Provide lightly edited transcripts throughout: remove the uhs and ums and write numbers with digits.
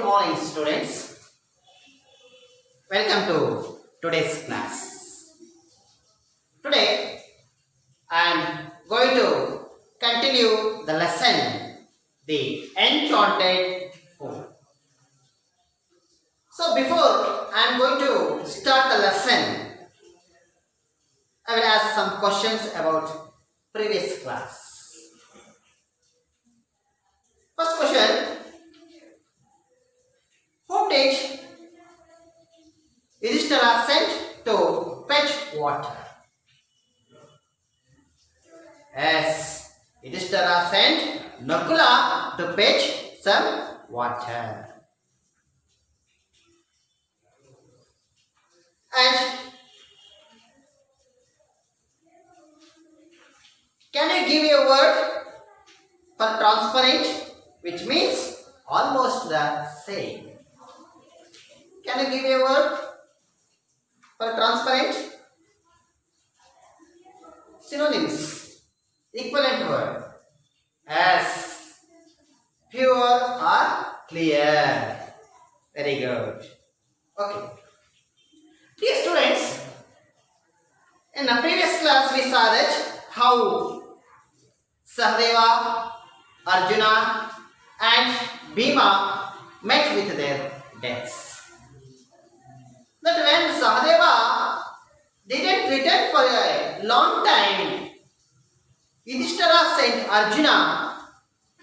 morning, students. Welcome to today's class. Today I am going to continue the lesson, the Enchanted food. So before I am going to start the lesson, I will ask some questions about previous class. First question: who did Yudhishthira sent to fetch water? Yes, Yudhishthira sent Nakula to fetch some water. And can you give me a word for transparent, which means almost the same? Can you give me a word for transparent? Synonyms, equivalent word. Yes, pure or clear. Very good. Okay. Dear students, in the previous class we saw that how Sahadeva, Arjuna and Bhima met with their deaths. That when Sahadeva didn't return for a long time, Yudhishthira sent Arjuna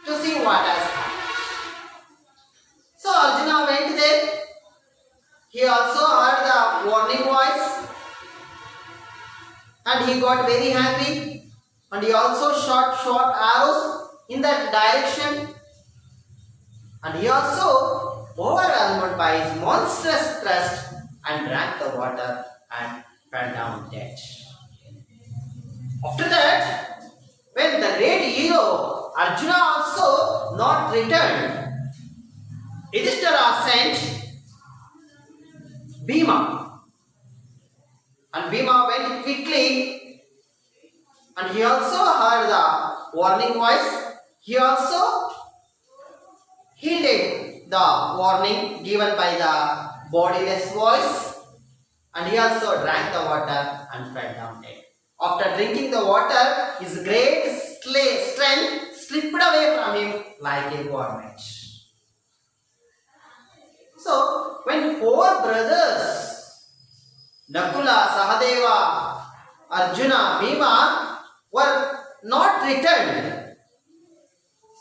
to see what has happened. So Arjuna went there. He also heard the warning voice and he got very angry, and he also shot short arrows in that direction, and he also overwhelmed by his monstrous thirst and drank the water and fell down dead. After that, when the great hero Arjuna also not returned, Yudhishthira sent Bhima, and Bhima went quickly, and he also heard the warning voice. He also heeded the warning given by the bodiless voice, and he also drank the water and fell down dead. After drinking the water, his great strength slipped away from him like a garment. So, when four brothers, Nakula, Sahadeva, Arjuna, Bhima, were not returned,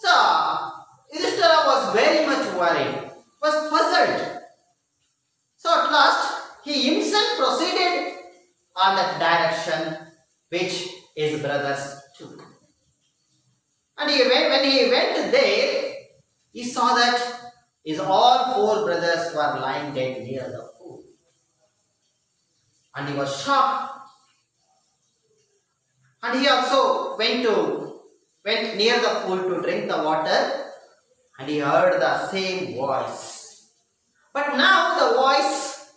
so Yudhishthira was very much worried, was puzzled. So at last, he himself proceeded on that direction which his brothers took. And when he went there, he saw that all four brothers were lying dead near the pool. And he was shocked. And he also went near the pool to drink the water, and he heard the same voice. But now the voice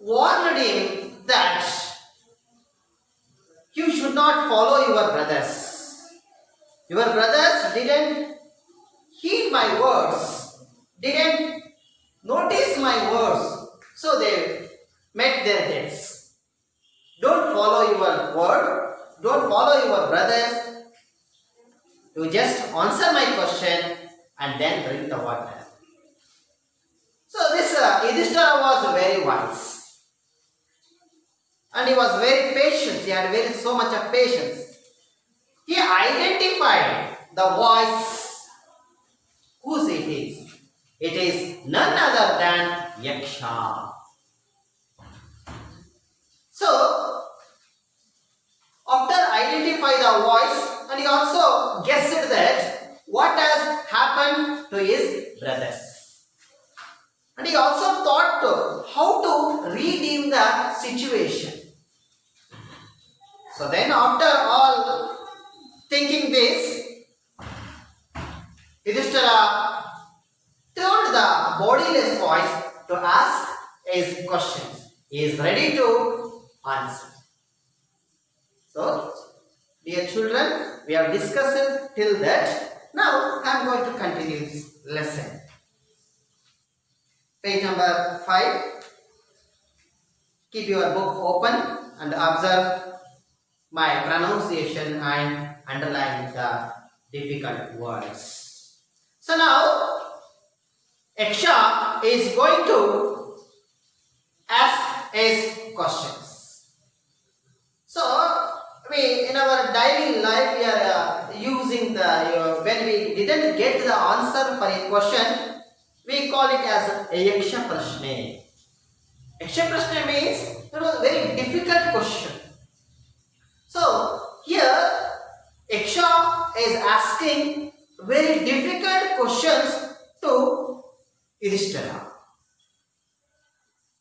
warned him that you should not follow your brothers. Your brothers didn't heed my words, didn't notice my words, so they met their deaths. Don't follow your word, don't follow your brothers. You just answer my question and then drink the water. So this Yudhishthira was very wise, and he was very patient. He had so much of patience. He identified the voice. Whose it is? It is none other than Yaksha. So, after identifying the voice, and he also guessed that what has happened to his brothers. And he also thought how to redeem the situation. So then after all thinking this, Yudhishthira told the bodiless voice to ask his questions. He is ready to answer. So, dear children, we have discussed till that. Now, I am going to continue this lesson. page number 5. Keep your book open and observe my pronunciation and underline the difficult words. So now, Yaksha is going to ask his questions. So, we in our daily life we are using the when we didn't get the answer for a question, we call it as a Yaksha Prashne. Yaksha Prashne means it was a very difficult question. So here Yaksha is asking very difficult questions to Yudhishthira.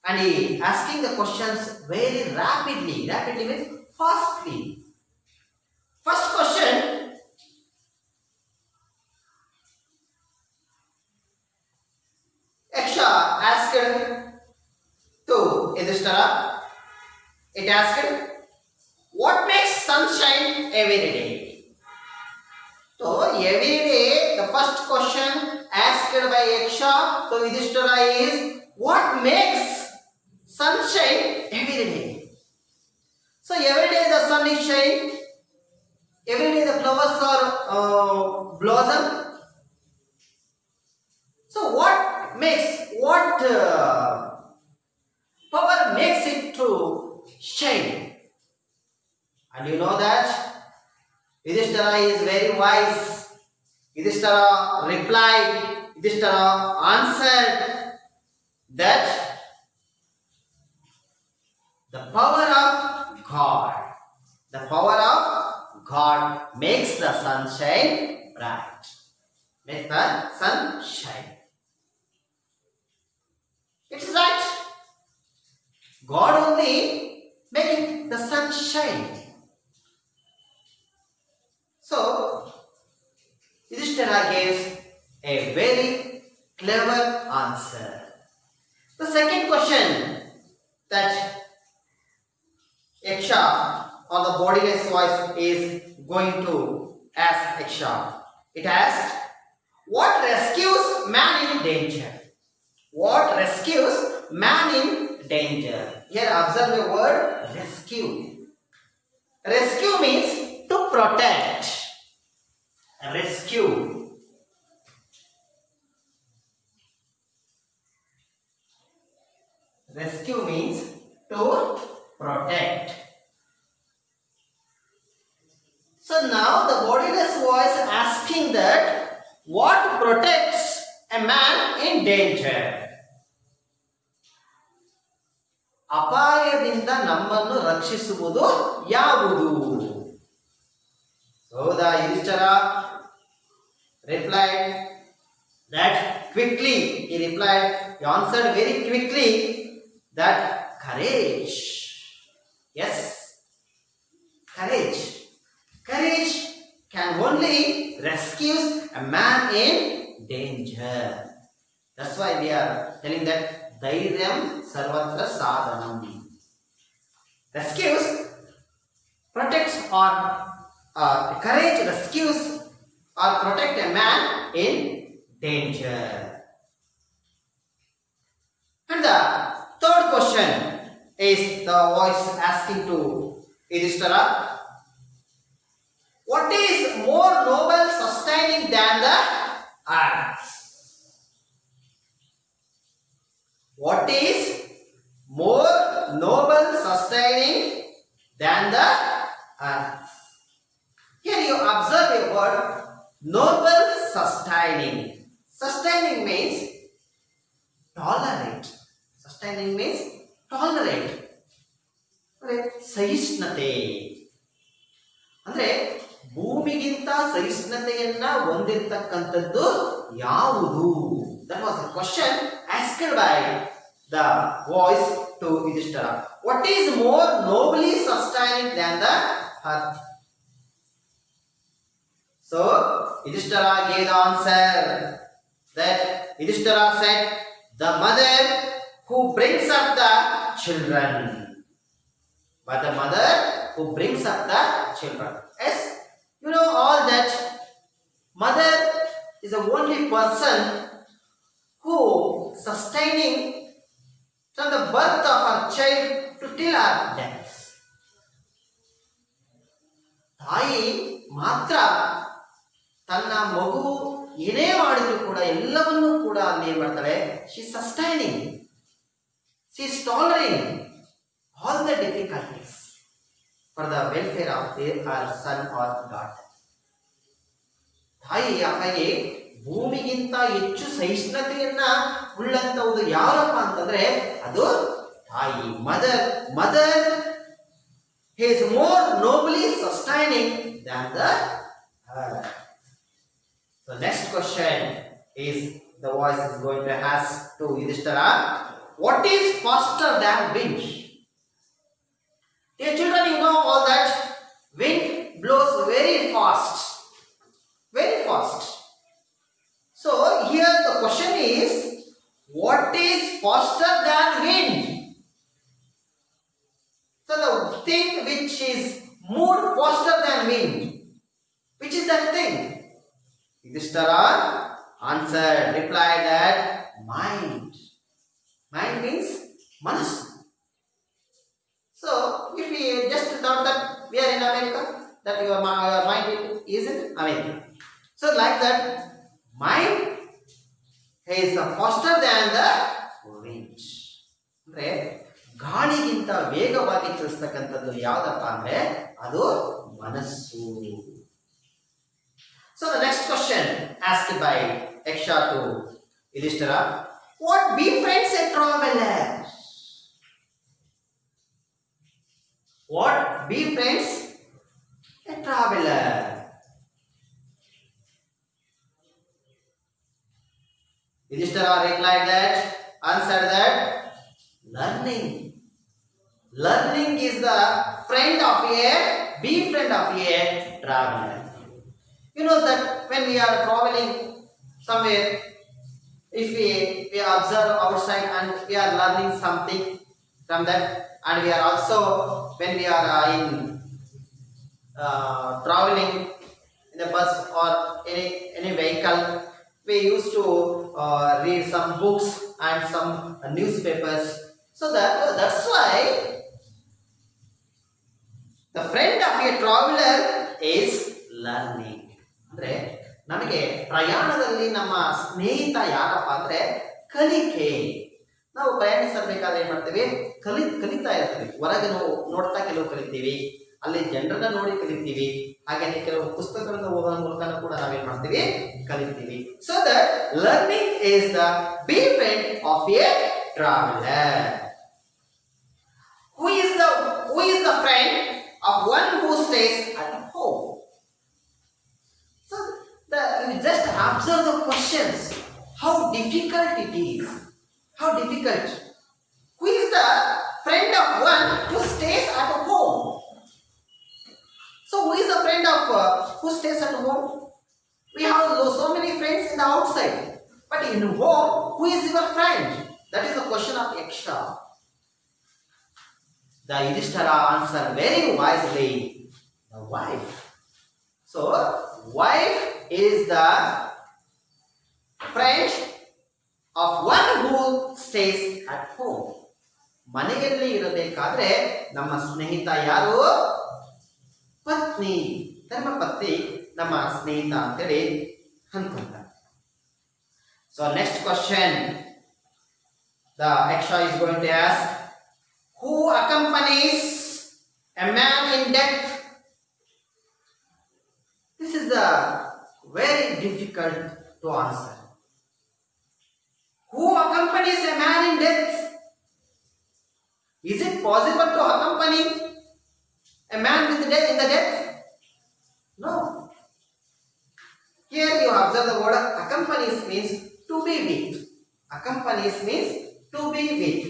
And he asking the questions very rapidly. Rapidly means fastly. First question. Yaksha asked to Yudhishthira. It asked, what makes sunshine every day? So every day, the first question asked by Yaksha to Yudhishthira is, what makes sunshine every day? So every day the sun is shining, every day the flowers are blossom. So what power makes it to shine? And you know that Yudhishthira is very wise. Yudhishthira replied, Yudhishthira answered that the power of God makes the sunshine bright. Makes the sun shine. It's right. God only making the sun shine. So, Yudhishthira gives a very clever answer. The second question that Yaksha or the bodiless voice is going to ask Yaksha. It asks, what rescues man in danger? What rescues man in danger? Here observe the word rescue. Rescue means to protect. Rescue. Rescue means to protect. So now the bodiless voice asking that what protects a man in danger? ಅಪಾಯದಿಂದ ನಮ್ಮನ್ನು ರಕ್ಷಿಸುವುದು ಯಾವುದು? So the Yudhishthira replied that quickly. He answered very quickly that courage. Yes, courage. Courage can only rescue a man in danger. That's why we are telling that Dhairyam Sarvatra Sadhanam. Rescues, protects or courage rescues or protect a man in danger. And the third question is the voice asking to Yudhishthira, what is more noble sustaining than the earth? What is more noble sustaining than the earth? Here you observe a word, noble sustaining. Sustaining means tolerate. Sustaining means tolerate. ಸಹಿಷ್ಣುತೆ ಅಂದ್ರೆ ಭೂಮಿಗಿಂತ ಸಹಿಷ್ಣುತೆಯನ್ನ ಹೊಂದಿರತಕ್ಕಂಥದ್ದು ಯಾವುದು? That was the question asked by the voice to Yudhishthira. What is more nobly sustaining than the earth? So Yudhishthira gave the answer that Yudhishthira said, the mother who brings up the children. But the mother who brings up the children. Yes, you know all that mother is the only person who sustaining king from the birth of her child to till her death. ತಾಯಿ ಮಾತ್ರ ತನ್ನ ಮಗು ಏನೇ ಮಾಡಿದ್ರು ಕೂಡ ಎಲ್ಲವನ್ನೂ ಕೂಡ ಅಲ್ಲಿ ಏನ್ ಮಾಡ್ತಾಳೆ, she sustaining, she is tolerating all the difficulties for the welfare of her son or daughter. ತಾಯಿ ಹಾಗಾಗಿ ಭೂಮಿಗಿಂತ ಹೆಚ್ಚು ಸಹಿಷ್ಣುತೆಯನ್ನ ಉಳ್ಳಂತವುದು ಯಾರಪ್ಪ ಅಂತಂದ್ರೆ ಅದು ತಾಯಿ. Mother is more nobly sustaining than the earth. So next question is the voice is going to ask to Yudhishthira, what is faster than wind? Dear children, you know all that wind blows very fast, very fast. So here the question is, what is faster than wind? So the thing which is moved faster than wind, which is that thing? Yudhishthira answered, replied that mind. Mind means manas. So if we just thought that we are in America, that your mind is in America. So like that, mind is faster than the wind. Right? ಗಾಳಿಗಿಂತ ವೇಗವಾಗಿ ಚಲಿಸ್ತಕ್ಕಂಥದ್ದು ಯಾವುದಪ್ಪ ಅಂದ್ರೆ ಅದು ಮನಸ್ಸು. So the next question asked by Yaksha to Yudhishthira, what befriends a traveler? What befriends a traveler? Yudhishthira replied that, answered that, learning. Learning is the befriend of a traveler. You know that when we are traveling somewhere, if we observe outside and we are learning something from that, and we are also when we are traveling in a bus or any vehicle, we used to read some books and some newspapers. So that's why the friend of a traveler is learning. ಅಂದ್ರೆ ನಮಗೆ ಪ್ರಯಾಣದಲ್ಲಿ ನಮ್ಮ ಸ್ನೇಹಿತ ಯಾರಪ್ಪ ಅಂದ್ರೆ ಕಲಿಕೆ. ನಾವು ಪ್ರಯಾಣಿಸಬೇಕಾದ್ರೆ ಏನ್ ಮಾಡ್ತೀವಿ, ಕಲಿತಾ ಇರ್ತೀವಿ. ಹೊರಗೆ ನಾವು ನೋಡ್ತಾ ಕೆಲವು ಕಲಿತೀವಿ, ಅಲ್ಲಿ ಜನರನ್ನ ನೋಡಿ ಕಲಿತೀವಿ, ಹಾಗೆ ಕೆಲವು ಪುಸ್ತಕಗಳನ್ನು ಓದೋ ಮೂಲಕ ಕೂಡ ನಾವೇನ್ ಮಾಡ್ತೀವಿ, ಕಲಿತೀವಿ. So that learning is the befriend of a traveler. Who is the friend of one who stays at home? So you just observe the questions, how difficult it is. How difficult. Who is the friend of one who stays at home? So who is the friend of who stays at home? We have so many friends in the outside, but in home, who is your friend? That is the question of Yaksha. The Yudhishthira answered very wisely, the wife. So wife is the friend of one who stays at home. ಮನೆಯಲ್ಲಿ ಇರಬೇಕಾದ್ರೆ ನಮ್ಮ ಸ್ನೇಹಿತ ಯಾರು? ಪತ್ನಿ, ಧರ್ಮ ಪತ್ನಿ ನಮ್ಮ ಸ್ನೇಹಿತ ಅಂತೇಳಿ ಅನ್ಕೊಂತಾರೆ. So next question the Yaksha is going to ask, who accompanies a man in death? This is very difficult to answer. Who accompanies a man in death? Is it possible to accompany a man in the death? No. Here you observe the word accompanies means to be with. Accompanies means to be with.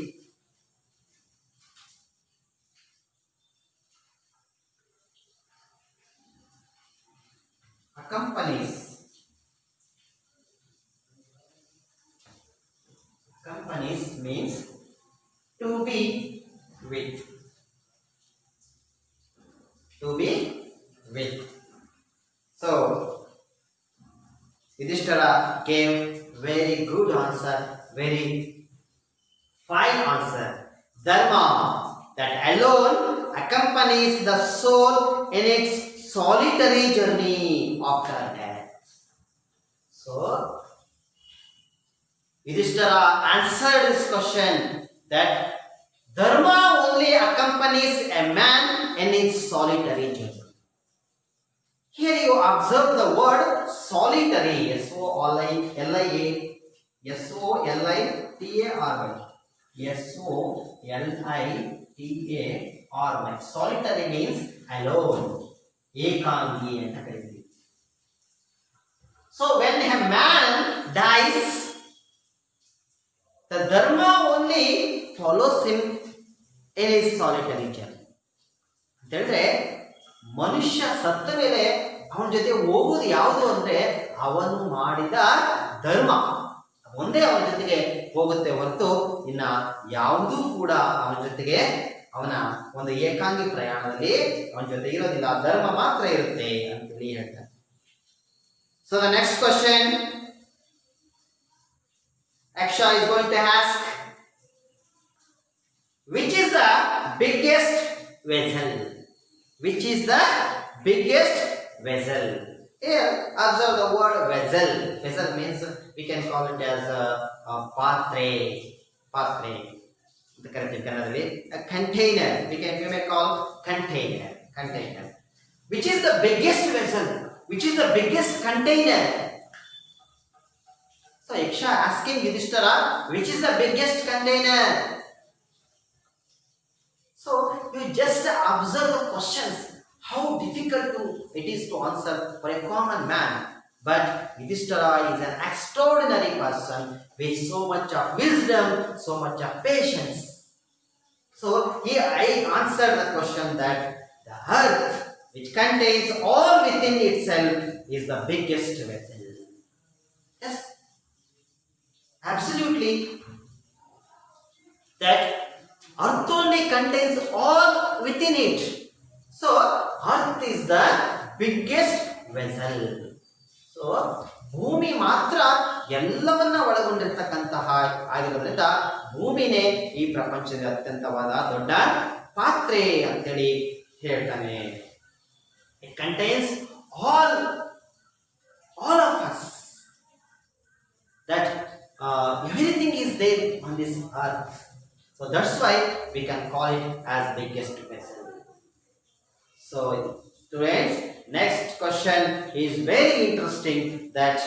Accompanies. Accompanies means to be with. To be with. So Yudhishthira gave very good answer, very Fine answer. Dharma, that alone accompanies the soul in its solitary journey after death. So, Yudhishthira answered this question that Dharma only accompanies a man in his solitary journey. Here you observe the word solitary, S-O-L-I-T-A-R-Y. S-O-L-I-T-A-R-Y. Solitary means alone. Ekangi anta karizvi. So when a man dies, the dharma only follows him in his solitary journey. ಅಂತೇಳಿದ್ರೆ ಮನುಷ್ಯ ಸತ್ತ ಮೇಲೆ ಅವನ ಜೊತೆ ಹೋಗುವುದು ಯಾವುದು ಅಂದ್ರೆ ಅವನು ಮಾಡಿದ ಧರ್ಮ ಒಂದೇ ಅವನ ಜೊತೆಗೆ ಹೋಗುತ್ತೆ ಹೊರತು ಇನ್ನ ಯಾವುದೂ ಕೂಡ ಅವನ ಜೊತೆಗೆ ಅವನ ಒಂದು ಏಕಾಂಗಿ ಪ್ರಯಾಣದಲ್ಲಿ ಅವನ ಜೊತೆ ಇರೋದಿಲ್ಲ, ಧರ್ಮ ಮಾತ್ರ ಇರುತ್ತೆ ಅಂತೇಳಿ ಹೇಳ್ತಾರೆ. So the next question Aksha is going to ask, which is the biggest vessel? Which is the biggest vessel? Here, observe the word vessel. Vessel means we can call it as a Part-3. Part-3. The correct Kannadali. A container. You may call container. Container. Which is the biggest vessel? Which is the biggest container? So Yaksha asking Yudhishthira, which is the biggest container? So you just observe the questions, how difficult it is to answer for a common man. But Yudhishthira is an extraordinary person with so much of wisdom, so much of patience. So here I answered the question that the earth, which contains all within itself, is the biggest vessel. Yes, absolutely. That earth only contains all within it. So earth is the biggest vessel. So ಭೂಮಿ ಮಾತ್ರ ಎಲ್ಲವನ್ನ ಒಳಗೊಂಡಿರ್ತಕ್ಕಂತಹ ಆಗಿರೋದ್ರಿಂದ ಭೂಮಿನೇ ಈ ಪ್ರಪಂಚದ ಅತ್ಯಂತವಾದ ದೊಡ್ಡ ಪಾತ್ರೆ ಅಂತೇಳಿ ಹೇಳ್ತಾನೆ. It contains all of us. That everything is there on this earth. So that's why we can call it as biggest vessel. So students, next question is very interesting that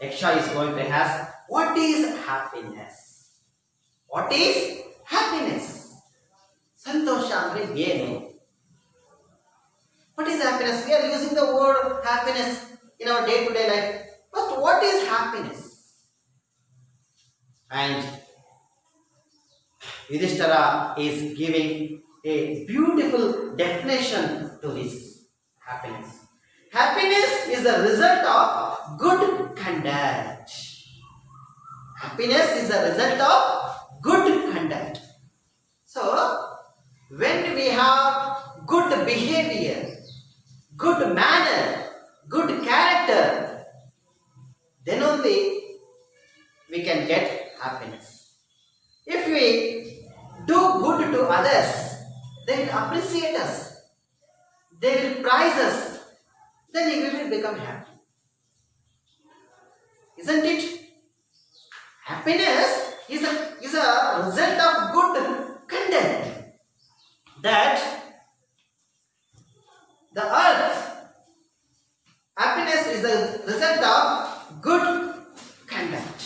Yaksha is going to ask, what is happiness? What is happiness? Santosha andre ಏನು? What is happiness? We are using the word happiness in our day-to-day life. But what is happiness? And Yudhishthira is giving a beautiful definition to this happiness. Happiness is the result of good conduct. Happiness is the result of good conduct. So, when we have good behavior, good manner, good character, then only we can get happiness. If we do good to others, they will appreciate us, they will prize us, then we will become happy. Isn't it? Happiness is a result of good conduct. That the earth, happiness is the result of good conduct.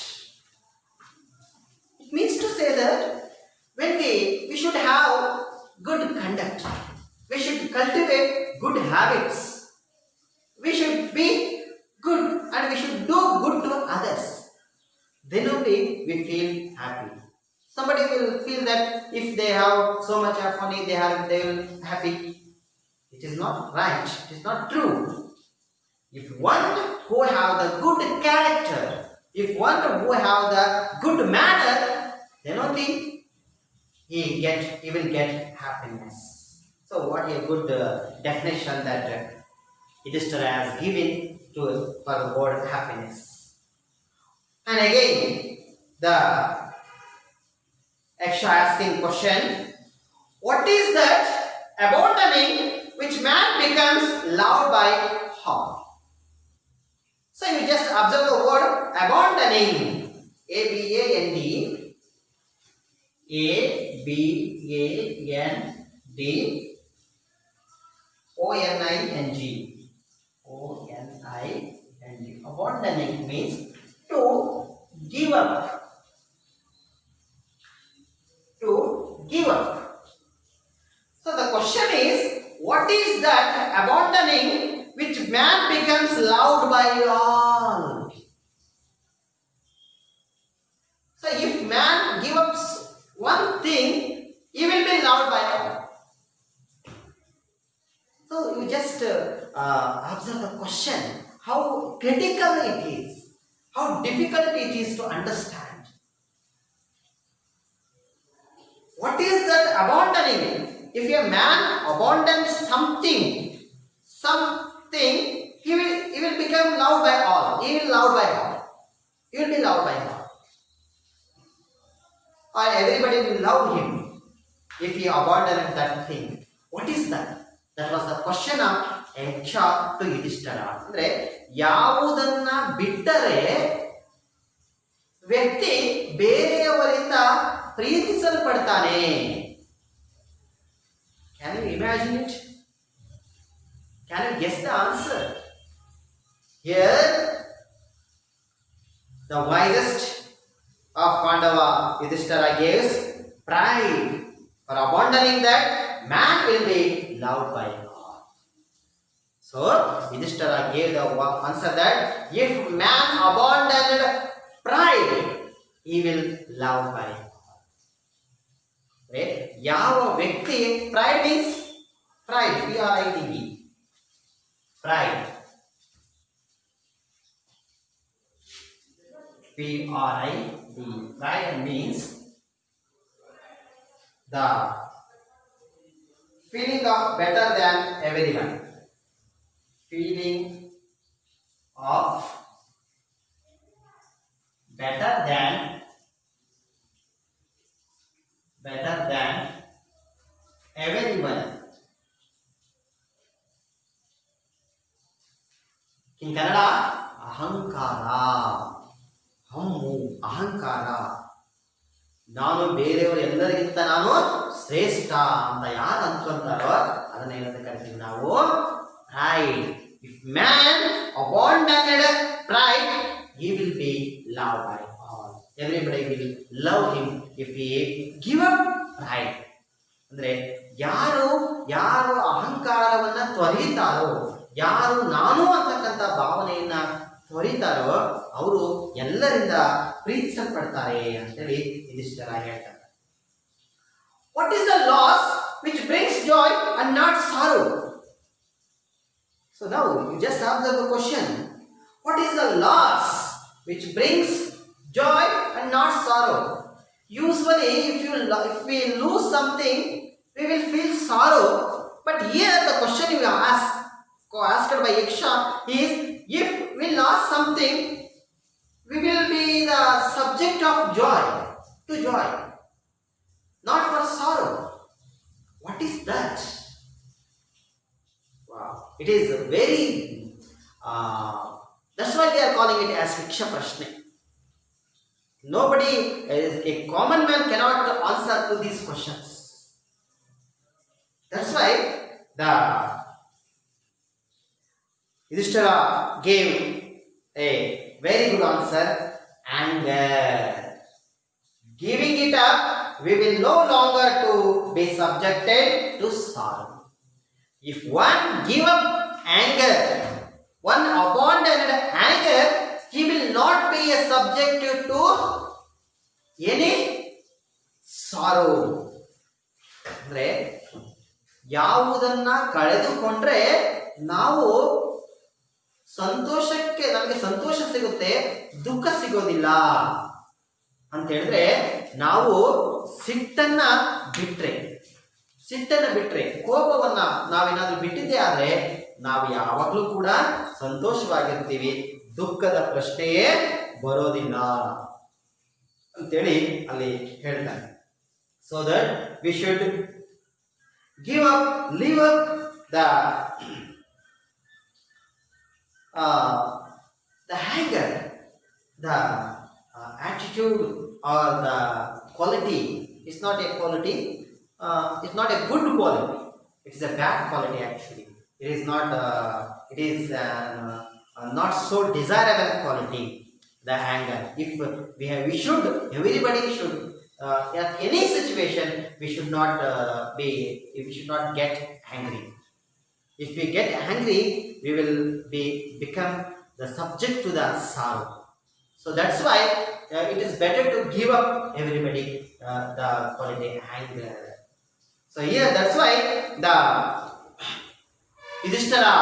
It means to say that when we should have good conduct, we should cultivate good habits, we should be good and we should do good to others, then only we feel happy. Somebody will feel that if they have so much of money, they will happy. It is not right, it is not true. If one who have the good character, if one who have the good manner, then only he will get happiness. So what a good definition that Yudhishthira has given for the word happiness. And again, the Yaksha asking question. What is that abandoning which man becomes loved by all? So you just observe the word abandoning. A-B-A-N-D. A-B-A-N-D. O-N-I-N-G. O-N-I-N-G. Abandoning means to give up. To give up. So the question is, what is that abandoning which man becomes loved by all? So if man gives up one thing, he will be loved by all. So you just observe the question, how critical it is, how difficult it is to understand. What is that abandoning? If a man abandons something, he will become loved by all. He will loved by all. He will be loved by all. Or everybody will love him if he abandoned that thing. What is that? That was the question of Yaksha to Yudhishthira. ಅಂದ್ರೆ ಯಾವುದನ್ನ ಬಿಟ್ಟರೆ ವ್ಯಕ್ತಿ ಬೇರೆಯವರಿಂದ ಪ್ರೀತಿಸಲ್ಪಡ್ತಾನೆ. Can you imagine it? Can you guess the answer? Here, the wisest of Pandava Yudhishthira gives pride for abandoning that man will be loved by God. So Yudhishthira gave the answer that if man abandoned pride, he will love by God. ಯಾವ ವ್ಯಕ್ತಿ pride means pride, P-R-I-D-E, pride, P-R-I-D-E, pride means the feeling of better than everyone, feeling of better than everyone. In Kannada, ahankara, hammu, ahankara. ನಾನು ಬೇರೆಯವರು ಎಲ್ಲರಿಗಿಂತ ನಾನು ಶ್ರೇಷ್ಠ ಅಂತ ಯಾರು ಅಂದ್ಕೊಂತಾರೋ ಅದನ್ನ ಏನಂತ ಕರಿತೀವಿ ನಾವು pride. If man abandoned pride, he will be loved by all. Everybody will love him if he give up pride. ಅಂದ್ರೆ ಯಾರು ಅಹಂಕಾರವನ್ನ ತೊರೆಯುತ್ತಾರೋ, ಯಾರು ನಾನು ಅಂತಕ್ಕಂಥ ಭಾವನೆಯನ್ನ ತೊರೆಯುತ್ತಾರೋ ಅವರು ಎಲ್ಲರಿಂದ ಪ್ರೀತಿಸಲ್ಪಡ್ತಾರೆ ಅಂತೇಳಿ ಯುಧಿಷ್ಠಿರ ಹೇಳ್ತಾರೆ. What is the loss which brings joy and not sorrow? So now you just answer the question. What is the loss which brings joy and not sorrow? Usually, if we lose something, we will feel sorrow. But here the question you asked by Yaksha is, if we lost something, we will be the subject of joy, not for sorrow. What is that? Wow, it is very. That's why they are calling it as Yaksha Prashna. Nobody, a common man cannot answer to these questions. That's why the Yudhishthira gave a very good answer, and giving it up, we will no longer to be subjected to sorrow. If one give up anger, one abandoned anger, he will not be a subject to any sorrow. ಅಂದ್ರೆ ಯಾವುದನ್ನ ಕಳೆದುಕೊಂಡ್ರೆ ನಾವು ನಮಗೆ ಸಂತೋಷ ಸಿಗುತ್ತೆ, ದುಃಖ ಸಿಗೋದಿಲ್ಲ ಅಂತ ಹೇಳಿದ್ರೆ, ನಾವು ಸಿಟ್ಟನ್ನ ಬಿಟ್ರೆ ಕೋಪವನ್ನ ನಾವೇನಾದ್ರೂ ಬಿಟ್ಟಿದ್ದೇ ಆದ್ರೆ ನಾವು ಯಾವಾಗಲೂ ಕೂಡ ಸಂತೋಷವಾಗಿರ್ತೀವಿ, ದುಃಖದ ಪ್ರಶ್ನೆಯೇ ಬರೋದಿಲ್ಲ ಅಂತೇಳಿ ಅಲ್ಲಿ ಹೇಳ್ತಾನೆ. So that we should leave up the anger, the attitude or the quality. It's not a quality. It's not a good quality. It is a bad quality actually. It is not. It is not so desirable quality. The anger. If we should, everybody should. At any situation, we should not we should not get angry. If we get angry, we will become the subject to the sorrow. So that's why it is better to give up everybody the quality anger. So here that's why the Yudhishthira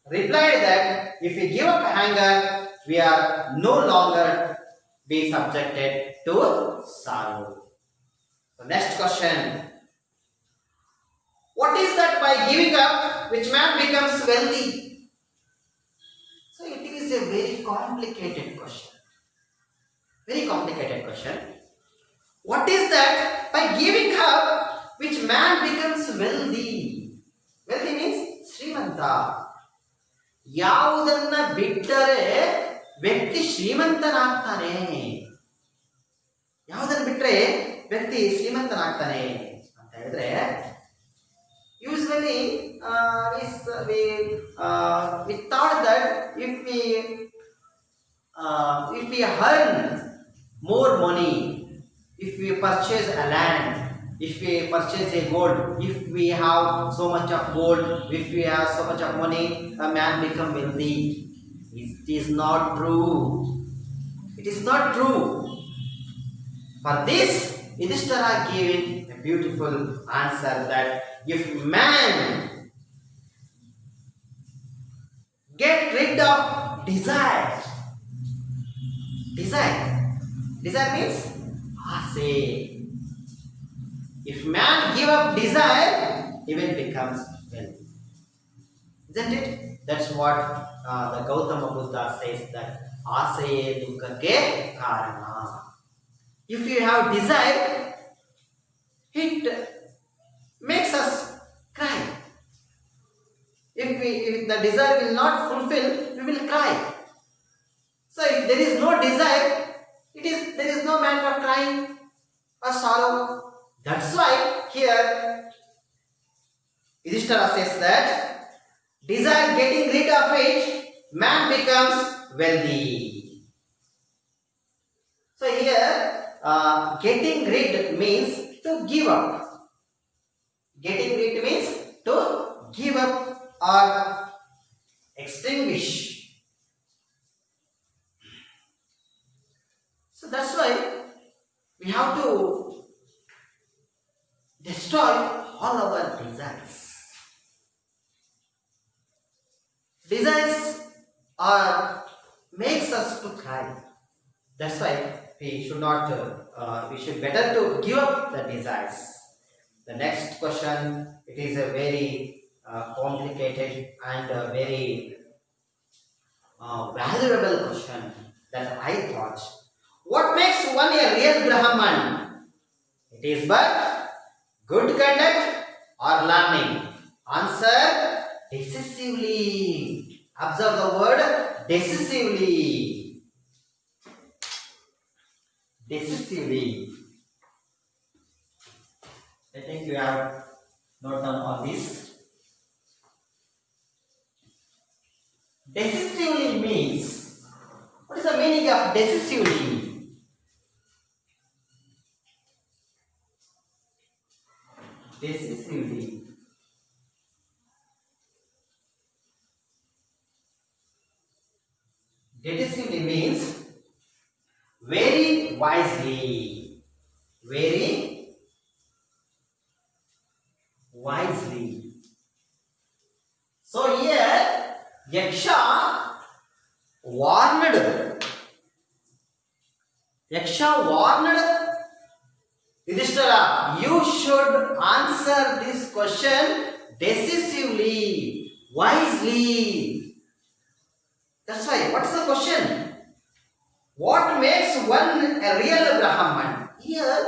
replied that if we give up anger, we are no longer be subjected to sorrow. So next question. What is that by giving up which man becomes wealthy? So it is a very complicated question. Very complicated question. What is that by giving up which man becomes wealthy? Wealthy means Srimanta. ಯಾವುದನ್ನ ಬಿಟ್ಟರೆ ವ್ಯಕ್ತಿ ಶ್ರೀಮಂತನಾಗ್ತಾನೆ. ಯಾವುದನ್ನು ಬಿಟ್ಟರೆ ವ್ಯಕ್ತಿ ಶ್ರೀಮಂತನಾಗ್ತಾನೆ ಅಂತ ಹೇಳಿದ್ರೆ usually we thought that if we earn more money, if we purchase a land, if we purchase a gold, if we have so much of gold, if we have so much of money, a man become wealthy. It is not true. It is not true. For this, Yudhishthira giving a beautiful answer that if man get rid of desire means ase. If man give up desire, he will becomes wealthy. Isn't it? That's what the Gautama Buddha says, that asaye dukkake karana. If you have desire, it makes us cry. If the desire will not fulfill, we will cry. So if there is no desire, there is no matter of crying or sorrow. That's why here Yudhishthira says that desire, getting rid of it, man becomes wealthy. So here getting rid means to give up. Getting rid means to give up or extinguish. So that's why we have to destroy all our desires. Desires makes us to cry. That's why we should not. We should better to give up the desires. The next question, it is a very complicated and very valuable question that I thought. What makes one a real Brahman? It is but good conduct or learning. Answer: decisively. Observe the word decisively. Decisively. I think you have noted down all this. Decisively means, what is the meaning of decisively? Decisively. Decisively means very wisely. Very wisely. So here Yaksha warned. Yaksha warned Yudhishthira, you should answer this question decisively, wisely. That's why. What is the question? What makes one a real Brahman? Here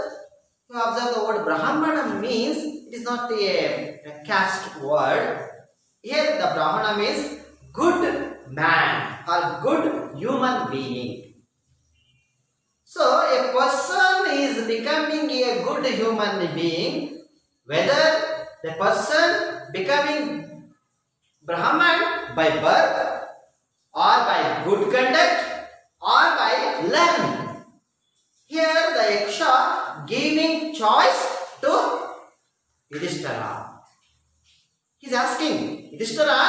you observe observe the word Brahmana means it is not a caste word. Here the Brahmana means good man or good human being. So a person is becoming a good human being whether the person becoming Brahman by birth or by good conduct or by learning. Here the Yaksha giving choice to Yudhishthira. He is asking Yudhishthira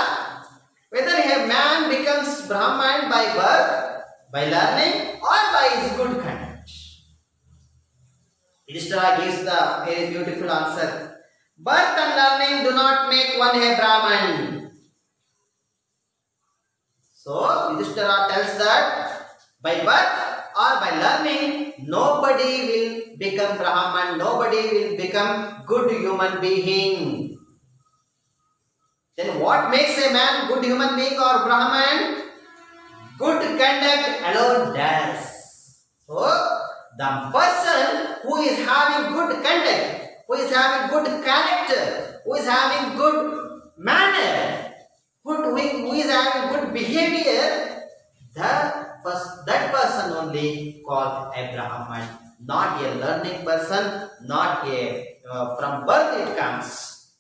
whether a man becomes Brahman by birth, by learning or by his good conduct. Yudhishthira gives the very beautiful answer. Birth and learning do not make one a Brahman. So Yudhishthira tells that by birth or by learning, nobody will become Brahman, nobody will become good human being. Then what makes a man good human being or Brahman? Good conduct alone does. So the person who is having good conduct, who is having good character, who is having good manner, who is having good behavior, that person only called a Brahman, not a learning person, not a from birth it comes.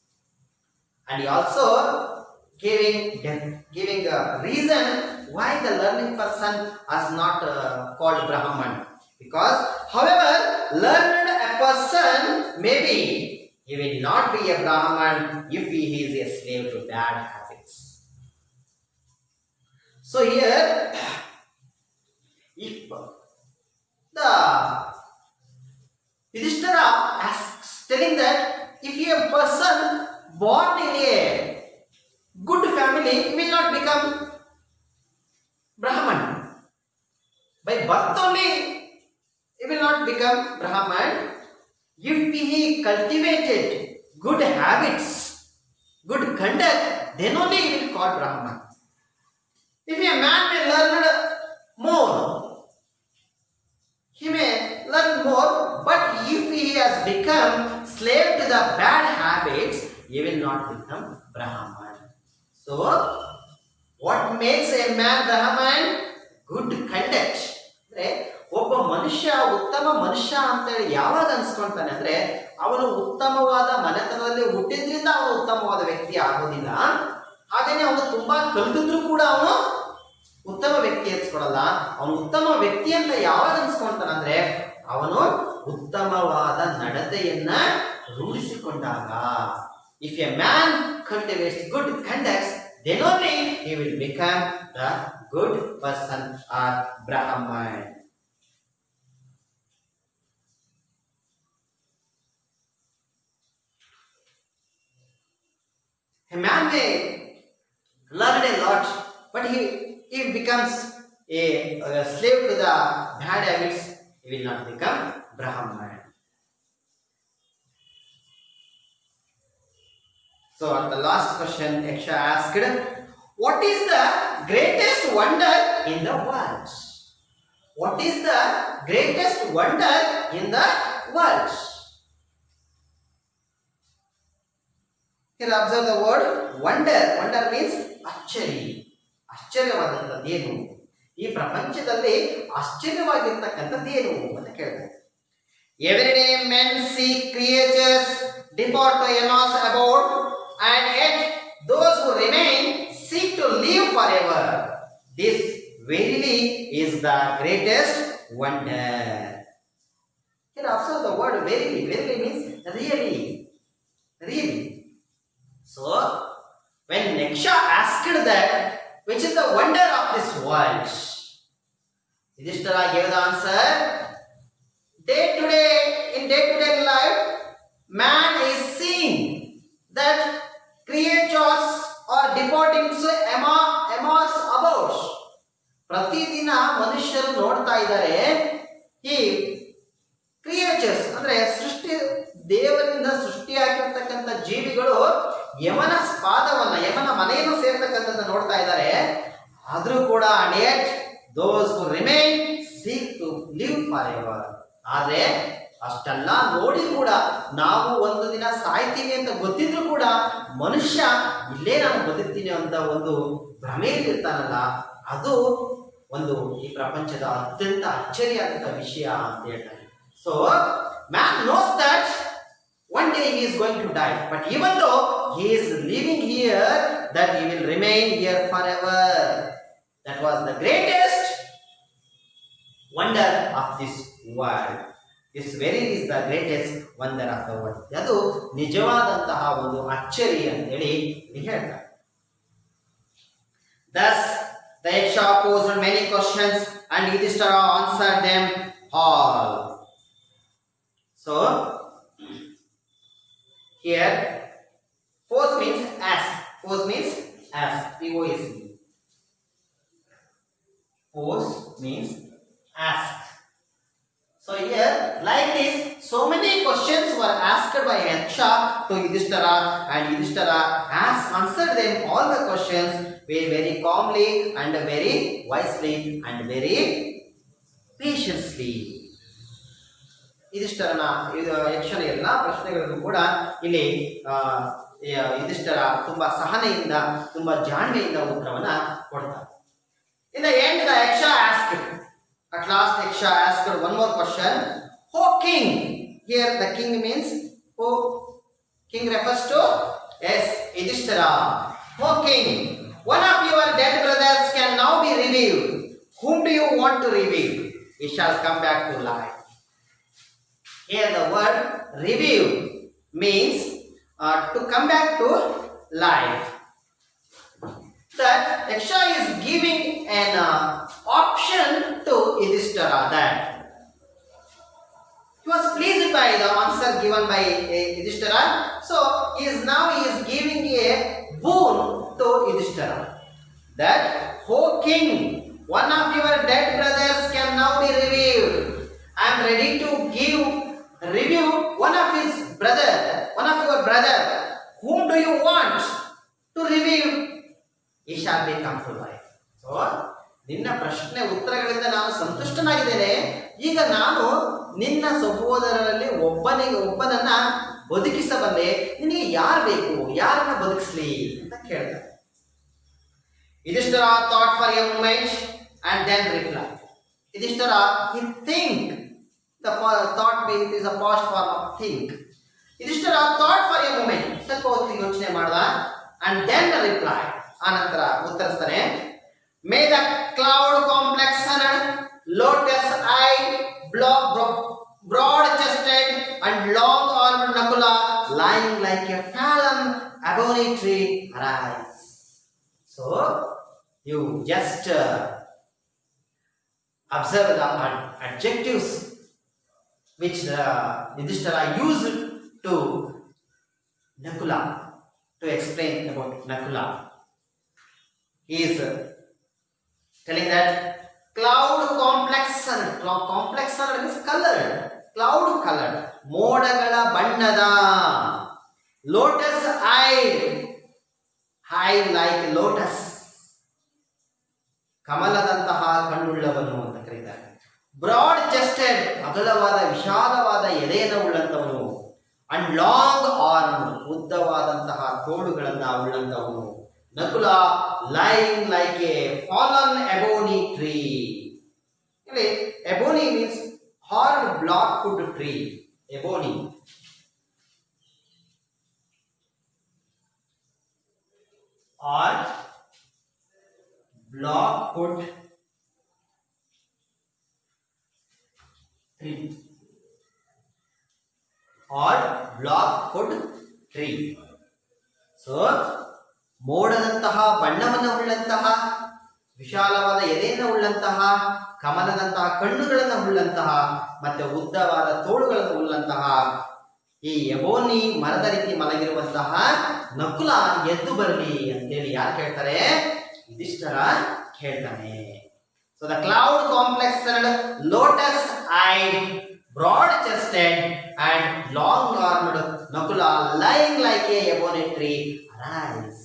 And he also giving a reason why the learning person is not called Brahman. Because however learned a person may be, he will not be a Brahman if he is a slave to bad habits. So here, if the Yudhishthira asks, telling that if a person born in a good family will not become Brahman. By birth only he will not become Brahman. If he cultivated good habits, good conduct, then only he will call Brahman. If a man may learn more, he may learn more, but if he has become slave to the bad habits, he will not become Brahman. So, what makes a man Brahman? Good conduct. ಒಬ್ಬ ಮನುಷ್ಯ ಉತ್ತಮ ಮನುಷ್ಯ ಅಂತ ಹೇಳಿ ಯಾವಾಗ ಅನ್ಸ್ಕೊಳ್ತಾನೆ ಅಂದ್ರೆ ಅವನು ಉತ್ತಮವಾದ ಮನೆತನದಲ್ಲಿ ಹುಟ್ಟಿದ್ರಿಂದ ಅವನು ಉತ್ತಮವಾದ ವ್ಯಕ್ತಿ ಆಗೋದಿಲ್ಲ. ಹಾಗೇನೆ ಅವನು ತುಂಬಾ ಕಲಿತಿದ್ರು ಕೂಡ ಅವನು ಉತ್ತಮ ವ್ಯಕ್ತಿ ಅನ್ಸ್ಕೊಳಲ್ಲ. ಅವನು ಉತ್ತಮ ವ್ಯಕ್ತಿ ಅಂತ ಯಾವಾಗ ಅನ್ಸ್ಕೊಳ್ತಾನೆ ಅಂದ್ರೆ ಅವನು ಉತ್ತಮವಾದ ನಡತೆಯನ್ನ ರೂಢಿಸಿಕೊಂಡಾಗ. If a man cultivates good conduct, then only he will become the good person or Brahman. A man may learn a lot, but he becomes a slave to the bad habits, he will not become Brahman. So the last question Yaksha asked, what is the greatest wonder in the world? What is the greatest wonder in the world? Here observe the word wonder. Wonder means ಆಶ್ಚರ್ಯ. ಆಶ್ಚರ್ಯವಾದಂಥದ್ದೇನು? ಈ ಪ್ರಪಂಚದಲ್ಲಿ ಆಶ್ಚರ್ಯವಾಗಿರ್ತಕ್ಕಂಥದ್ದೇನು ಅಂತ ಕೇಳ್ತಾರೆ. Every day men see creatures depart to enos about, and yet those who remain seek to live forever. This verily is the greatest wonder. Here observe the word verily. Verily means really. Really. So, when Yaksha asked that, which is the wonder of this world, Yudhishthira gave the answer. In day-to-day life, man is seeing that creatures are departing to emos about. ಪ್ರತಿದಿನ ಮನುಷ್ಯರು ನೋಡ್ತಾ ಇದ್ದಾರೆ ಈ creatures ಅಂದ್ರೆ ದೇವರಿಂದ ಸೃಷ್ಟಿಯಾಗಿರ್ತಕ್ಕಂಥ ಜೀವಿಗಳು ಯಮನ ಮನೆಯನ್ನು ಸೇರ್ತಕ್ಕಂಥದ್ದು ನೋಡ್ತಾ ಇದ್ದಾರೆ. ಆದ್ರೂ ಕೂಡ yet those who remain seek to live forever. ಆದ್ರೆ ಅಷ್ಟೆಲ್ಲ ನೋಡಿ ಕೂಡ ನಾವು ಒಂದು ದಿನ ಸಾಯ್ತೀವಿ ಅಂತ ಗೊತ್ತಿದ್ರು ಕೂಡ ಮನುಷ್ಯ ಇಲ್ಲೇ ನಾನು ಬದುಕ್ತೀನಿ ಅಂತ ಒಂದು ಭ್ರಮೆಯಲ್ಲಿರ್ತಾನಲ್ಲ, ಅದು ಒಂದು ಈ ಪ್ರಪಂಚದ ಅತ್ಯಂತ ಅಚ್ಚರಿಯಾದಂಥ ವಿಷಯ ಅಂತ ಹೇಳ್ತಾರೆ. So man knows that one day he is going to die, but even though he is living here, that he will remain here forever. That was the greatest wonder of this world. This very is the greatest wonder of the world. ಅದು ನಿಜವಾದಂತಹ ಒಂದು ಅಚ್ಚರಿ ಅಂತ ಹೇಳಿ ಹೇಳ್ತಾರೆ. Thus the Yaksha posed many questions and Yudhishthira answered them all. So here pose means ask. Pose means ask. P-O-S-E. Pose means ask. So here like this, so many questions were asked by Yaksha to Yudhishthira, and Yudhishthira has answered them all the questions very calmly and very wisely and very patiently. ಯುಧಿಷ್ಠರನ ಯಕ್ಷನ ಎಲ್ಲ ಪ್ರಶ್ನೆಗಳಿಗೂ ಕೂಡ ಇಲ್ಲಿ ಯುಧಿಷ್ಠರ ತುಂಬಾ ಸಹನೆಯಿಂದ ತುಂಬಾ ಜಾಣ್ಮೆಯಿಂದ ಉತ್ತರವನ್ನ ಕೊಡ್ತಾರೆ. In the end, the Yaksha asked. At last, Yaksha asked one more question. Oh king! Here the king means who? King refers to Yudhishthira. Oh king! One of your dead brothers can now be revived. Whom do you want to revive? He shall come back to life. Here the word revive means to come back to life. That Yaksha is giving an option to Yudhishthira that he was pleased by the answer given by Yudhishthira. So he is giving a boon to Yudhishthira. That, oh king, one of your dead brothers can now be revived. I am ready to review one of your brother. Whom do you want to review? He shall be come to life. So ನಿನ್ನ ಪ್ರಶ್ನೆ ಉತ್ತರಗಳಿಂದ ನಾನು ಸಂತುಷ್ಟನಾಗಿದ್ದೇನೆ. ಈಗ ನಾನು ನಿನ್ನ ಸಹೋದರರಲ್ಲಿ ಒಬ್ಬನನ್ನ ಬದುಕಿಸಬಲ್ಲೆ. ನಿನಗೆ ಯಾರು ಬೇಕು? ಯಾರನ್ನ ಬದುಕಿಸ್ಲಿ ಅಂತ ಕೇಳ್ತಾರೆ. Yudhishthira thought for a moment and then replied. Yudhishthira, he think. The thought means is a past form of think. Yudhishthira thought for a moment. ಸ್ವಲ್ಪ ಹೊತ್ತು ಯೋಚನೆ ಮಾಡ್ದ and then reply. ಆನಂತರ ಉತ್ತರಿಸ್ತಾನೆ. May the cloud complexioned, lotus-eyed, broad-chested and long-armed Nakula lying like a fallen ebony tree arise. So you just observe the adjectives which Yudhishthira used to Nakula, to explain about Nakula. He is telling that cloud complexioned means colored, cloud colored, ಮೋಡಗಳ ಬಣ್ಣದ, lotus eyed, eye like lotus, ಕಮಲದಂತಹ ಕಣ್ಣುಳ್ಳವನು ಅಂತ ಕರೀತಾರೆ. Broad chested, ಅಗಲವಾದ ವಿಶಾಲವಾದ ಎದೆಯನ್ನು ಉಳ್ಳಂತವನು. And long arm, ಉದ್ದವಾದಂತಹ ತೋಳುಗಳನ್ನ ಉಳ್ಳಂತವನು. Nakula lying like a fallen ebony tree. ಇಲ್ಲಿ ebony means hard black wood tree. Ebony or blockwood tree or blockwood tree. So ಮೋಡದಂತಹ ಬಣ್ಣವನ್ನು ಉಳ್ಳಂತಹ, ವಿಶಾಲವಾದ ಎದೆಯನ್ನು ಉಳ್ಳಂತಹ, ಕಮಲದಂತಹ ಕಣ್ಣುಗಳನ್ನು ಉಳ್ಳಂತಹ ಮತ್ತೆ ಉದ್ದವಾದ ತೋಳುಗಳನ್ನು ಉಳ್ಳಂತಹ ಈ ಎಬೋನಿ ಮರದ ರೀತಿ ಮಲಗಿರುವಂತಹ ನಕುಲ ಎದ್ದು ಬರಲಿ ಅಂತೇಳಿ ಯಾರು ಕೇಳ್ತಾರೆ? ಯುಧಿಷ್ಠಿರ ಕೇಳ್ತಾನೆ. So the cloud complexed, lotus eyed, broad chested and long armed Nakula lying like a ebony tree arise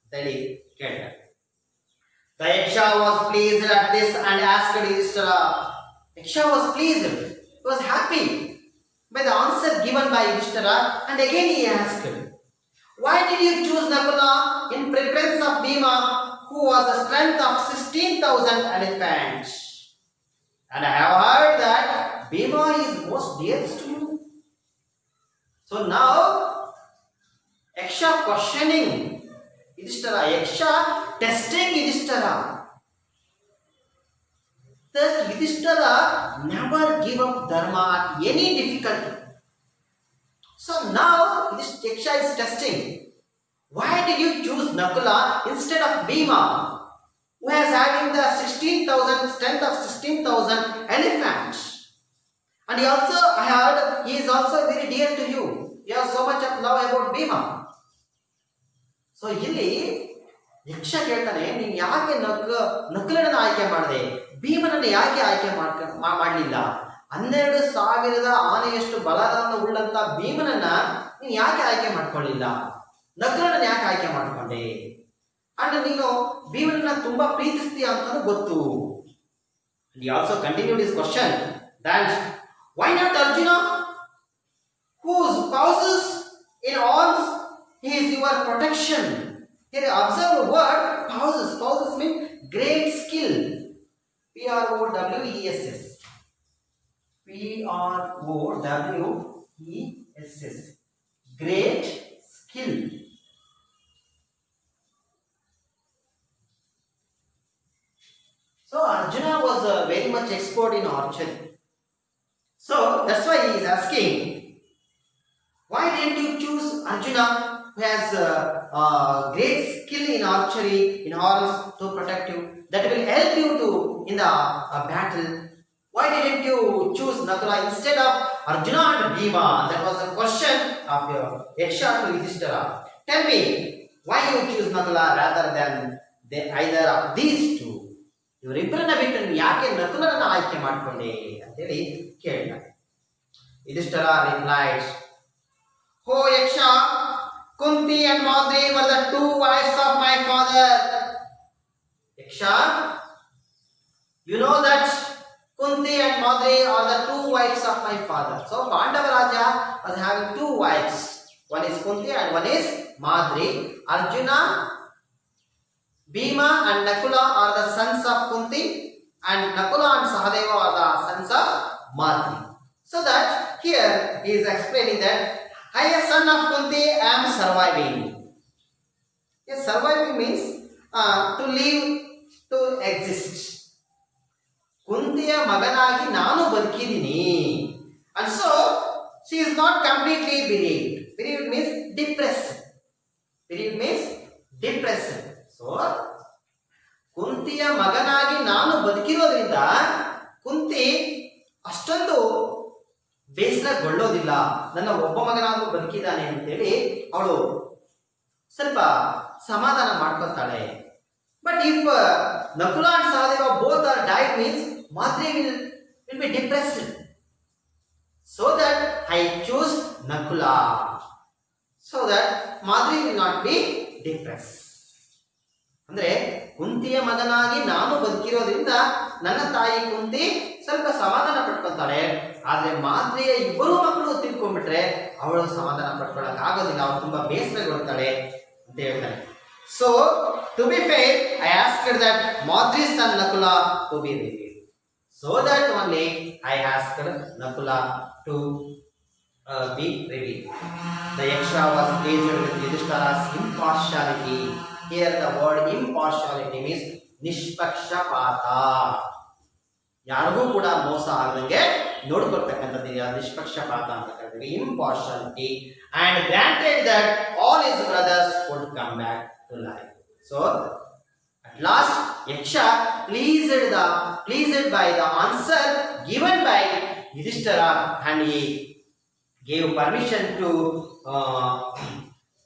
ಅಂತೇಳಿ ಕೇಳ್ತಾರೆ. The Yaksha was pleased at this and asked Yudhishthira. Yaksha was pleased. was happy by the answer given by Yudhishthira, and again he asked, "Why did you choose Nakula in preference of Bhima, who was the strength of 16,000 elephants? And I have heard that Bhima is most dearest to you." So now, Yaksha questioning Yudhishthira, Yaksha testing Yudhishthira. Thus, Yudhishthira never give up dharma at any difficulty. So now, Yaksha is testing. Why did you choose Nakula instead of Bhima, who has having the 16,000 strength of 16,000 elephants? And he also, I heard, he is also very dear to you. You have so much of love about Bhima. So ಇಲ್ಲಿ ಯಕ್ಷ ಕೇಳ್ತಾನೆ, ನೀನು ಯಾಕೆ ನಕುಲನನ್ನು ಆಯ್ಕೆ ಮಾಡಿದೆ, ಭೀಮನನ್ನು ಯಾಕೆ ಆಯ್ಕೆ ಮಾಡಲಿಲ್ಲ? 12,000 ಆನೆಯಷ್ಟು ಬಲವನ್ನು ಉಳ್ಳಂತ ಭೀಮನನ್ನ ನೀನು ಯಾಕೆ ಆಯ್ಕೆ ಮಾಡ್ಕೊಳ್ಳಿಲ್ಲ? ನಕುಲನನ್ನು ಯಾಕೆ ಆಯ್ಕೆ ಮಾಡ್ಕೊಂಡೆ? ಅಂಡ್ ನೀನು ಭೀಮನನ್ನ ತುಂಬಾ ಪ್ರೀತಿಸ್ತೀಯ ಅಂತಾನು ಗೊತ್ತು. He also continued his question that why not Arjuna, whose spouses in arms is your protection? Here observe the word spouses. Spouses mean great skill. P-R-O-W-E-S-S. P-R-O-W-E-S-S. Great skill. So Arjuna was very much expert in archery. So that's why he is asking, why didn't you choose Arjuna, who has great skill in archery, in arms, to protect you? That will help you to in the battle. Why didn't you choose Nakula instead of Arjuna and Bhima? That was the question of your Yaksha to Yudhishthira. Tell me, why you choose Nakula rather than either of these two? ಇವರಿಬ್ಬರನ್ನ ಬಿಟ್ಟು ಯಾಕೆ ನಕುಲನನ್ನ ಆಯ್ಕೆ ಮಾಡಿಕೊಂಡೆ ಅಂತೇಳಿ ಕೇಳಿದ. Yudhishthira replied, "Oh Yaksha, Kunti and Madri were the two wives of my father." Yaksha, you know that Kunti and Madri are the two wives of my father. So Pandava Raja was having two wives. One is Kunti and one is Madri. Arjuna, Bhima and Nakula are the sons of Kunti, and Nakula and Sahadeva are the sons of Madri. So that here he is explaining that I, a son of Kunti, am surviving. Yes, surviving means to live, to exist. Kuntiya maganagi nanu badkidini. And so she is not completely bereaved. Bereaved means depressed. Bereaved means depressed. So ಕುಂತಿಯ ಮಗನಾಗಿ ನಾನು ಬದುಕಿರೋದ್ರಿಂದ ಕುಂತಿ ಅಷ್ಟೊಂದು ಬೇಸರಗೊಳ್ಳೋದಿಲ್ಲ, ನನ್ನ ಒಬ್ಬ ಮಗನಾದ್ರೂ ಬದುಕಿದ್ದಾನೆ ಅಂತೇಳಿ ಅವಳು ಸ್ವಲ್ಪ ಸಮಾಧಾನ ಮಾಡ್ಕೊತಾಳೆ. But if Nakula and Sahadeva both are died means Madri will be depressed. So that I choose Nakula, so that Madri will not be depress. ಅಂದ್ರೆ ಕುಂತಿಯ ಮಗನಾಗಿ ನಾನು ಬದುಕಿರೋದ್ರಿಂದ ನನ್ನ ತಾಯಿ ಕುಂತಿ ಸ್ವಲ್ಪ ಸಮಾಧಾನ ಪಡ್ಕೊತಾಳೆ. ಆದ್ರೆ ಮಾದ್ರಿಯ ಇಬ್ಬರು ಮಕ್ಕಳು ತಿಳ್ಕೊಂಡ್ಬಿಟ್ರೆ ಅವಳು ಸಮಾಧಾನ ಪಡ್ಕೊಳಕ್ ಆಗೋದಿಲ್ಲ, ಅವಳು ತುಂಬಾ ಬೇಸರಗೊಳ್ತಾಳೆ ಅಂತ ಹೇಳ್ತಾನೆ. So to be fair, I asked that Madri's son Nakula to be revealed. So that only I asked Nakula to be revealed. The Yaksha was pleased with Yudhishthira's impartiality. Here the word impartiality means ನಿಷ್ಪಕ್ಷಪಾತ. ಯಾರಿಗೂ ಕೂಡ ಮೋಸ ಆಗದಂಗೆ ನೋಡ್ಕೊಳ್ತಕ್ಕಂಥದ್ದು ನಿಷ್ಪಕ್ಷಪಾತ ಅಂತ ಕರೀತೀವಿ, impartiality, and granted that all his brothers would come back to life. So at last Yaksha pleased by the answer given by Yudhishthira, and he gave permission to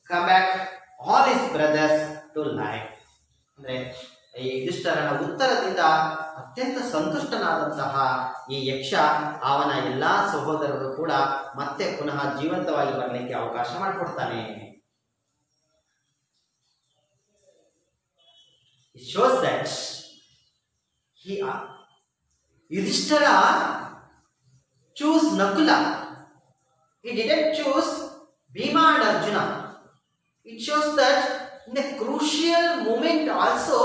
come back all his brothers to life. ಅಂದ್ರೆ ಈ ಯುಧಿಷ್ಠರನ ಉತ್ತರದಿಂದ ಅತ್ಯಂತ ಸಂತುಷ್ಟನಾದಂತಹ ಈ ಯಕ್ಷ ಅವನ ಎಲ್ಲಾ ಸಹೋದರರು ಕೂಡ ಮತ್ತೆ ಪುನಃ ಜೀವಂತವಾಗಿ ಬರಲಿಕ್ಕೆ ಅವಕಾಶ ಮಾಡಿಕೊಡ್ತಾನೆ. It shows that Yudhishthira choose Nakula. He didn't choose Bhima and Arjuna. It shows that in a crucial moment also,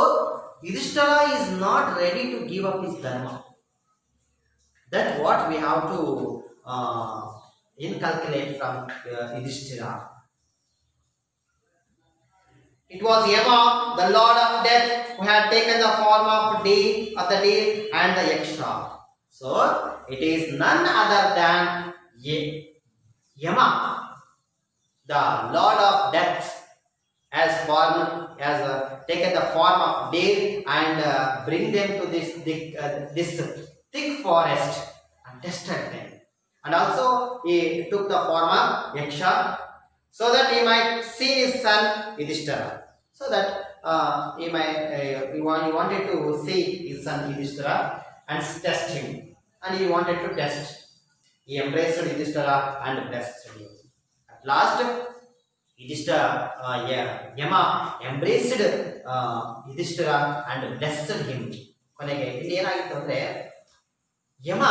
Yudhishthira is not ready to give up his dharma. That's what we have to inculcate from Yudhishthira. It was Yama, the lord of death, who had taken the form of the deer and the yaksha. So it is none other than Yama, the lord of death, has taken the form of deer and bring them to this thick forest and tested them. And also he took the form of yaksha so that he might see his son Yudhishthira. So that he wanted to see his son Yudhishthira and test him. And he wanted to test. He embraced Yudhishthira and blessed him. At last, Yama embraced Yudhishthira and blessed him. ಕೊನೆಗೆ ಇಲ್ಲಿ ಏನಾಗಿತ್ತು ಅಂದ್ರೆ ಯಮ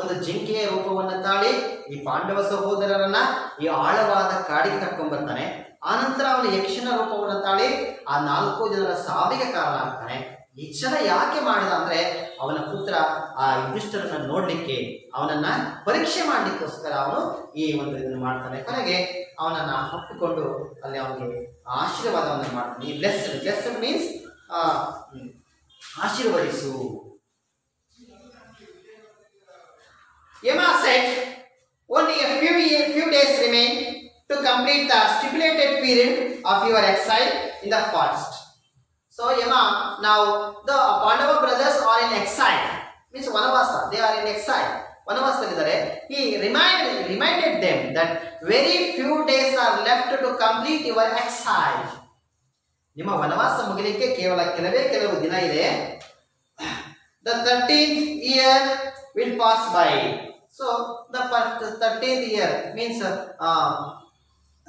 ಒಂದು ಜಿಂಕೆಯ ರೂಪವನ್ನು ತಾಳಿ ಈ ಪಾಂಡವ ಸಹೋದರರನ್ನ ಈ ಆಳವಾದ ಕಾಡಿಗೆ ಕರ್ಕೊಂಡ್ ಬರ್ತಾನೆ. ಆನಂತರ ಅವನು ಯಕ್ಷನ ರೂಪವನ್ನು ತಾಳಿ ಆ 4 ಜನರ ಸಾವಿಗೆ ಕಾರಣ ಆಗ್ತಾನೆ. ಈ ಕ್ಷಣ ಯಾಕೆ ಮಾಡಿದ ಅಂದ್ರೆ ಅವನ ಪುತ್ರ ಆ ಯುಧಿಷ್ಠಿರನ ನೋಡ್ಲಿಕ್ಕೆ, ಅವನನ್ನ ಪರೀಕ್ಷೆ ಮಾಡ್ಲಿಕ್ಕೋಸ್ಕರ ಅವನು ಈ ಒಂದು ಇದನ್ನು ಮಾಡ್ತಾನೆ. ಕೊನೆಗೆ ಅವನನ್ನ ಹಪ್ಪಿಕೊಂಡು ಅಲ್ಲಿ ಅವನಿಗೆ ಆಶೀರ್ವಾದವನ್ನು ಮಾಡ್ತಾನೆ. ಈ ಬ್ಲೆಸ್ಡ್ ಮೀನ್ಸ್ ಆಶೀರ್ವದಿಸು. Yama said, only a few days remain to complete the stipulated period of your exile in the forest. So Yama, now the Pandava brothers are in exile, means Vanavasa, they are in exile. Vanavasa, he reminded them that very few days are left to complete your exile. ನಿಮ್ಮ ವನವಾಸ ಮುಗಿಲಿಕ್ಕೆ ಕೇವಲ ಕೆಲವು ದಿನ ಇದೆ. The 13th year will pass by. So the 13th year means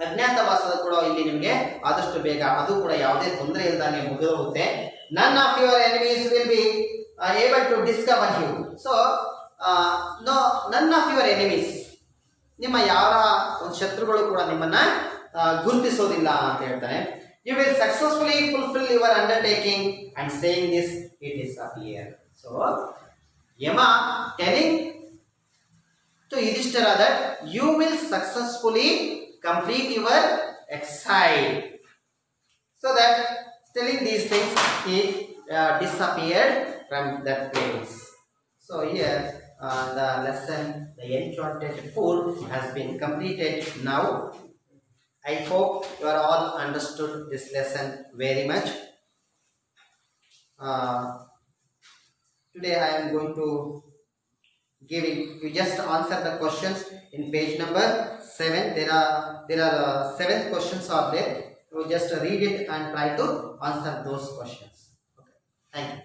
ಅಜ್ಞಾತವಾಸದ ಕೂಡ ಇಲ್ಲಿ ನಿಮಗೆ ಆದಷ್ಟು ಬೇಗ, ಅದು ಕೂಡ ಯಾವುದೇ ತೊಂದರೆ ಇಲ್ಲದಂಗೆ ಮುಗಿದೋಗುತ್ತೆ. None of your enemies will be able to discover you. So none of your enemies, ನಿಮ್ಮ ಯಾವ ಒಂದು ಶತ್ರುಗಳು ಕೂಡ ನಿಮ್ಮನ್ನ ಗುರುತಿಸೋದಿಲ್ಲ ಅಂತ ಹೇಳ್ತಾನೆ. You will successfully fulfill your undertaking, and saying this, it disappeared. So Yama telling to Yudhishthira that you will successfully complete your exile. So that telling these things, he disappeared from that place. So here the lesson, the Enchanted Pool, has been completed now. I hope you are all understood this lesson very much. Today I am going to give it. You just answer the questions in page number 7. There are 7 questions are there. You just read it and try to answer those questions. Okay. Thank you.